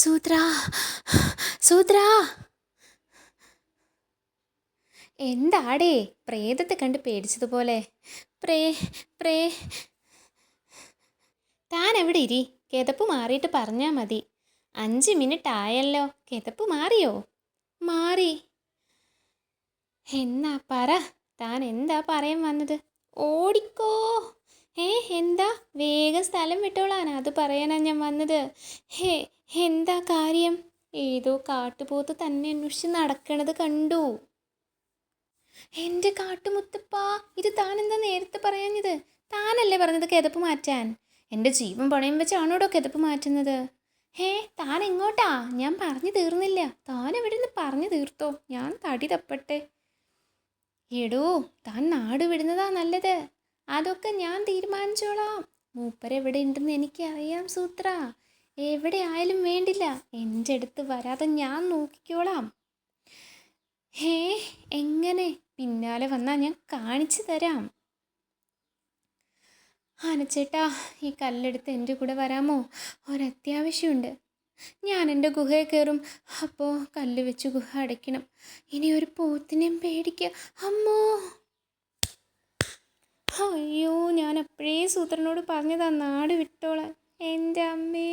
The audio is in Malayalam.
സൂത്ര സൂത്ര എന്താടേ പ്രേതത്തെ കണ്ട് പേടിച്ചതുപോലെ? പ്രേ പ്രേ താൻ എവിടെ ഇരി, കിതപ്പ് മാറിയിട്ട് പറഞ്ഞാൽ മതി. 5 മിനിറ്റ് ആയല്ലോ, കിതപ്പ് മാറിയോ? മാറി. എന്നാ പറ, താൻ എന്താ പറയാൻ വന്നത്? ഓടിക്കോ. ഏ എന്താ, വേഗം സ്ഥലം വിട്ടോളാൻ, അത് പറയാനാ ഞാൻ വന്നത്. ഹേ, എന്താ കാര്യം? ഏതോ കാട്ടുപോത്ത് തന്നെ അന്വേഷിച്ച് നടക്കണത് കണ്ടു. എൻ്റെ കാട്ടുമുത്തപ്പാ, ഇത് താൻ എന്താ നേരത്തെ പറയാഞ്ഞത്? താനല്ലേ പറഞ്ഞത് കിതപ്പ് മാറ്റാൻ? എൻ്റെ ജീവൻ പണയം വെച്ചാണോടോ കിതപ്പ് മാറ്റുന്നത്? ഹേ, താൻ എങ്ങോട്ടാ? ഞാൻ പറഞ്ഞു തീർന്നില്ല. താൻ എവിടെ നിന്ന് പറഞ്ഞു തീർത്തോ, ഞാൻ തടി തപ്പട്ടെ. എടോ, താൻ നാട് വിടുന്നതാ നല്ലത്. അതൊക്കെ ഞാൻ തീരുമാനിച്ചോളാം. മൂപ്പരെവിടെ ഉണ്ടെന്ന് എനിക്കറിയാം സൂത്ര. എവിടെ ആയാലും വേണ്ടില്ല, എൻ്റെ അടുത്ത് വരാതെ ഞാൻ നോക്കിക്കോളാം. ഹേ, എങ്ങനെ? പിന്നാലെ വന്നാൽ ഞാൻ കാണിച്ചു തരാം. ആനച്ചേട്ടാ, ഈ കല്ലെടുത്ത് എൻ്റെ കൂടെ വരാമോ? ഒരത്യാവശ്യമുണ്ട്. ഞാൻ എൻ്റെ ഗുഹയിൽ കയറും. അപ്പോൾ കല്ല് വെച്ച് ഗുഹ അടയ്ക്കണം. ഇനി ഒരു പോത്തിനെയും പേടിക്കുക. അമ്മോ, അയ്യോ, ഞാൻ അപ്പോഴേ സൂത്രനോട് പറഞ്ഞതാ നാട് വിട്ടോളാൻ. എൻ്റെ അമ്മേ.